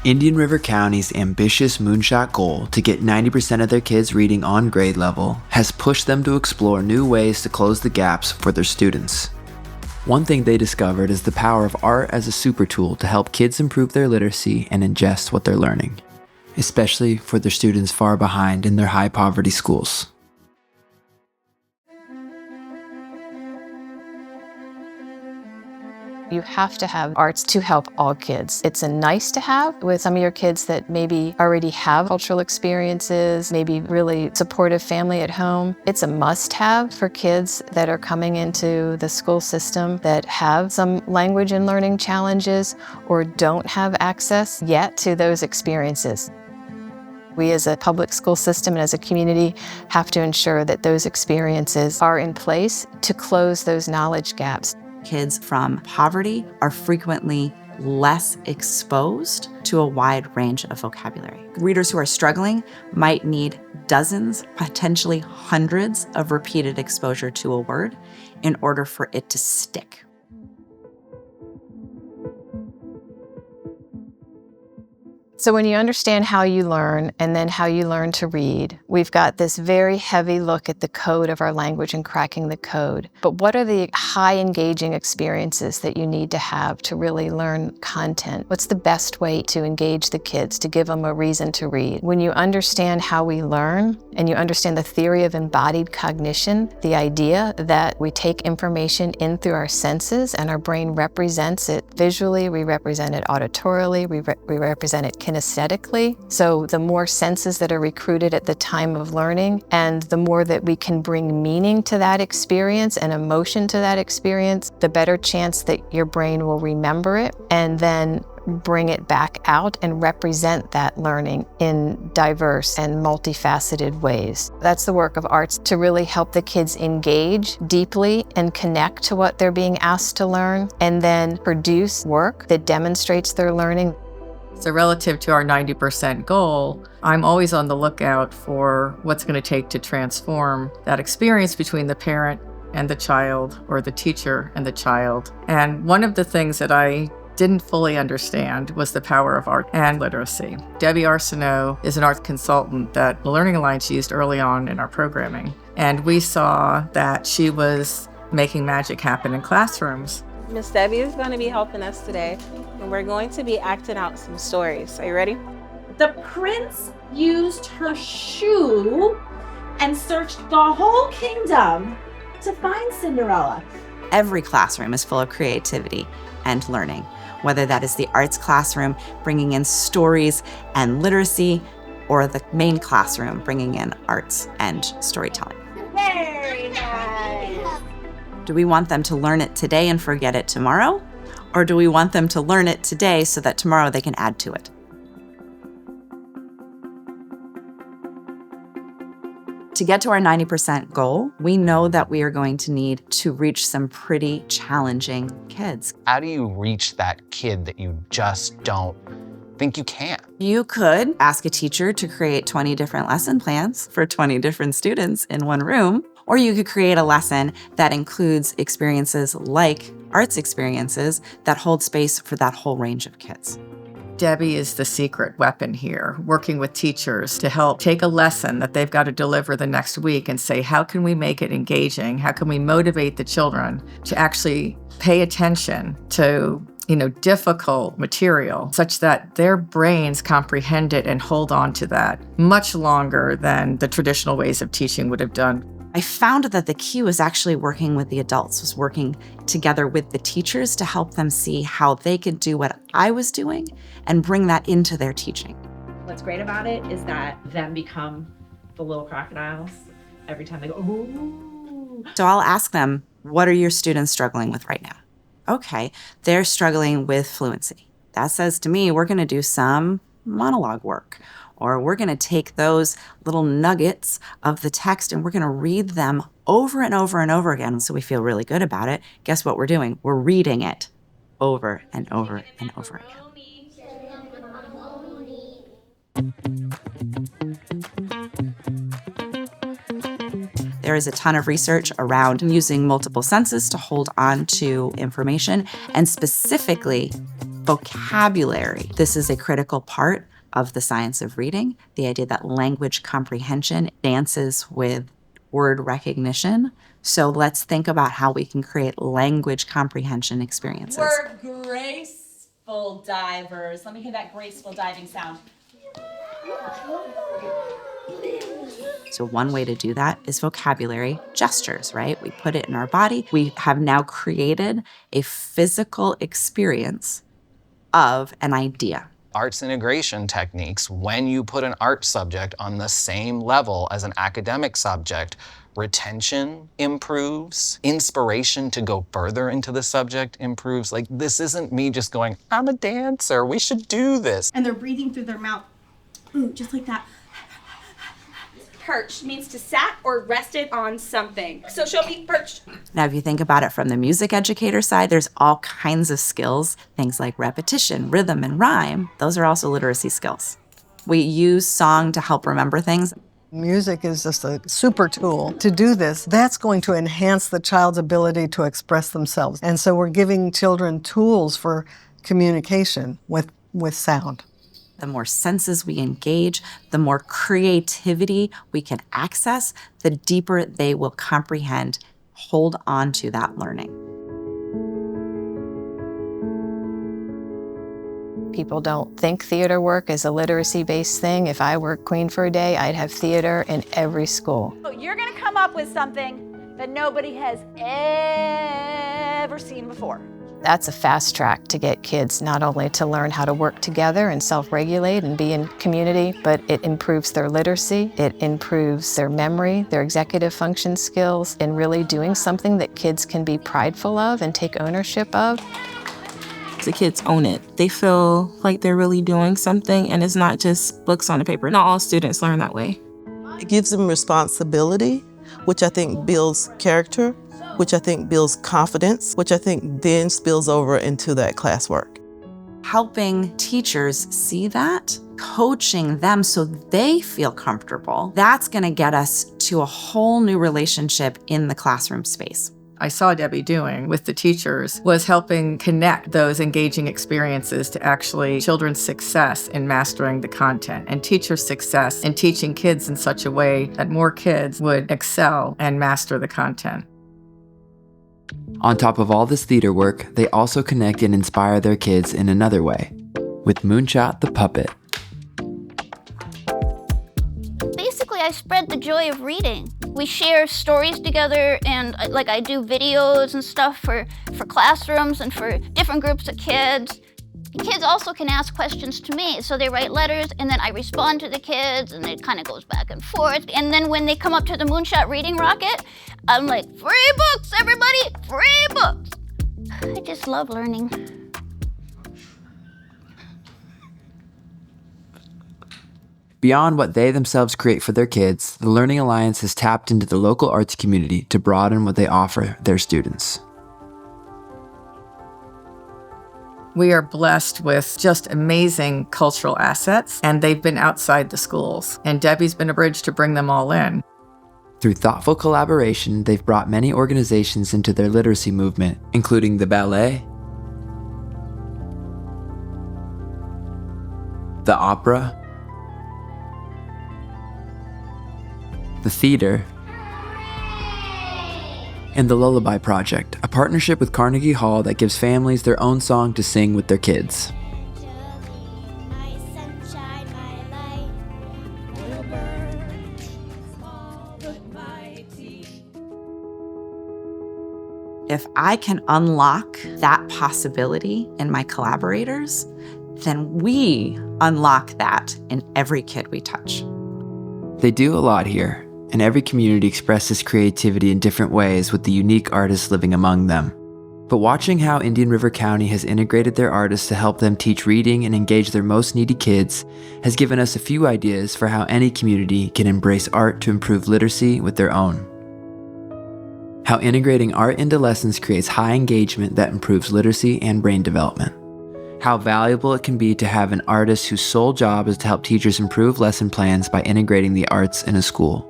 Indian River County's ambitious Moonshot goal to get 90% of their kids reading on grade level has pushed them to explore new ways to close the gaps for their students. One thing they discovered is the power of art as a super tool to help kids improve their literacy and ingest what they're learning, especially for their students far behind in their high poverty schools. You have to have arts to help all kids. It's a nice to have with some of your kids that maybe already have cultural experiences, maybe really supportive family at home. It's a must-have for kids that are coming into the school system that have some language and learning challenges or don't have access yet to those experiences. We as a public school system and as a community have to ensure that those experiences are in place to close those knowledge gaps. Kids from poverty are frequently less exposed to a wide range of vocabulary. Readers who are struggling might need dozens, potentially hundreds of repeated exposure to a word in order for it to stick. So when you understand how you learn and then how you learn to read, we've got this very heavy look at the code of our language and cracking the code. But what are the high engaging experiences that you need to have to really learn content? What's the best way to engage the kids, to give them a reason to read? When you understand how we learn and you understand the theory of embodied cognition, the idea that we take information in through our senses and our brain represents it visually, we represent it auditorily, we represent it kinesthetically. So the more senses that are recruited at the time of learning and the more that we can bring meaning to that experience and emotion to that experience, the better chance that your brain will remember it and then bring it back out and represent that learning in diverse and multifaceted ways. That's the work of arts, to really help the kids engage deeply and connect to what they're being asked to learn and then produce work that demonstrates their learning. So relative to our 90% goal, I'm always on the lookout for what's going to take to transform that experience between the parent and the child or the teacher and the child. And one of the things that I didn't fully understand was the power of art and literacy. Debbie Arsenault is an art consultant that the Learning Alliance used early on in our programming. And we saw that she was making magic happen in classrooms. Miss Debbie is going to be helping us today, and we're going to be acting out some stories. Are you ready? The prince used her shoe and searched the whole kingdom to find Cinderella. Every classroom is full of creativity and learning, whether that is the arts classroom bringing in stories and literacy, or the main classroom bringing in arts and storytelling. Very nice. Do we want them to learn it today and forget it tomorrow? Or do we want them to learn it today so that tomorrow they can add to it? To get to our 90% goal, we know that we are going to need to reach some pretty challenging kids. How do you reach that kid that you just don't think you can? You could ask a teacher to create 20 different lesson plans for 20 different students in one room, or you could create a lesson that includes experiences like arts experiences that hold space for that whole range of kids. Debbie is the secret weapon here, working with teachers to help take a lesson that they've got to deliver the next week and say, how can we make it engaging? How can we motivate the children to actually pay attention to difficult material such that their brains comprehend it and hold on to that much longer than the traditional ways of teaching would have done. I found that the key was actually working with the adults, was working together with the teachers to help them see how they could do what I was doing and bring that into their teaching. What's great about it is that them become the little crocodiles every time they go, ooh. So I'll ask them, what are your students struggling with right now? Okay, they're struggling with fluency. That says to me, we're going to do some monologue work, or we're going to take those little nuggets of the text and we're going to read them over and over and over again so we feel really good about it. Guess what we're doing? We're reading it over and over and over again. There is a ton of research around using multiple senses to hold on to information, and specifically vocabulary. This is a critical part of the science of reading, the idea that language comprehension dances with word recognition. So let's think about how we can create language comprehension experiences. We're graceful divers. Let me hear that graceful diving sound. So one way to do that is vocabulary gestures, right? We put it in our body. We have now created a physical experience of an idea. Arts integration techniques, when you put an art subject on the same level as an academic subject, retention improves, inspiration to go further into the subject improves. Like, this isn't me just going, I'm a dancer, we should do this. And they're breathing through their mouth, just like that. Perched means to sat or rested on something. So she'll be perched. Now, if you think about it from the music educator side, there's all kinds of skills, things like repetition, rhythm, and rhyme. Those are also literacy skills. We use song to help remember things. Music is just a super tool to do this. That's going to enhance the child's ability to express themselves. And so we're giving children tools for communication with sound. The more senses we engage, the more creativity we can access, the deeper they will comprehend, hold on to that learning. People don't think theater work is a literacy-based thing. If I were queen for a day, I'd have theater in every school. You're gonna come up with something that nobody has ever seen before. That's a fast track to get kids not only to learn how to work together and self-regulate and be in community, but it improves their literacy, it improves their memory, their executive function skills, and really doing something that kids can be prideful of and take ownership of. The kids own it. They feel like they're really doing something, and it's not just books on the paper. Not all students learn that way. It gives them responsibility, which I think builds character, which I think builds confidence, which I think then spills over into that classwork. Helping teachers see that, coaching them so they feel comfortable, that's going to get us to a whole new relationship in the classroom space. I saw Debbie doing with the teachers was helping connect those engaging experiences to actually children's success in mastering the content and teacher success in teaching kids in such a way that more kids would excel and master the content. On top of all this theater work, they also connect and inspire their kids in another way, with Moonshot the puppet. Basically, I spread the joy of reading. We share stories together, and like I do videos and stuff for classrooms and for different groups of kids. Kids also can ask questions to me, so they write letters, and then I respond to the kids, and it kind of goes back and forth. And then when they come up to the Moonshot reading rocket, I'm like, free books, everybody, free books. I just love learning. Beyond what they themselves create for their kids, the Learning Alliance has tapped into the local arts community to broaden what they offer their students. We are blessed with just amazing cultural assets, and they've been outside the schools. And Debbie's been a bridge to bring them all in. Through thoughtful collaboration, they've brought many organizations into their literacy movement, including the ballet, the opera, the theater, and the Lullaby Project, a partnership with Carnegie Hall that gives families their own song to sing with their kids. If I can unlock that possibility in my collaborators, then we unlock that in every kid we touch. They do a lot here, and every community expresses creativity in different ways with the unique artists living among them. But watching how Indian River County has integrated their artists to help them teach reading and engage their most needy kids has given us a few ideas for how any community can embrace art to improve literacy with their own. How integrating art into lessons creates high engagement that improves literacy and brain development. How valuable it can be to have an artist whose sole job is to help teachers improve lesson plans by integrating the arts in a school.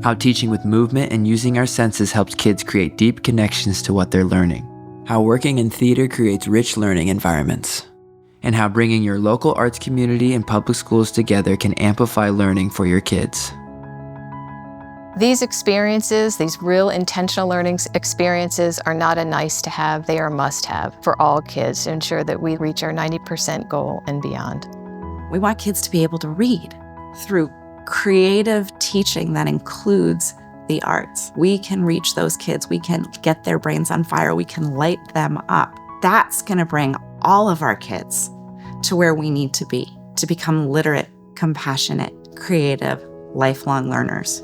How teaching with movement and using our senses helps kids create deep connections to what they're learning. How working in theater creates rich learning environments. and how bringing your local arts community and public schools together can amplify learning for your kids. These experiences, these real intentional learning experiences, are not a nice to have, they are a must have for all kids to ensure that we reach our 90% goal and beyond. We want kids to be able to read through creative teaching that includes the arts. We can reach those kids, we can get their brains on fire, we can light them up. That's gonna bring all of our kids to where we need to be to become literate, compassionate, creative, lifelong learners.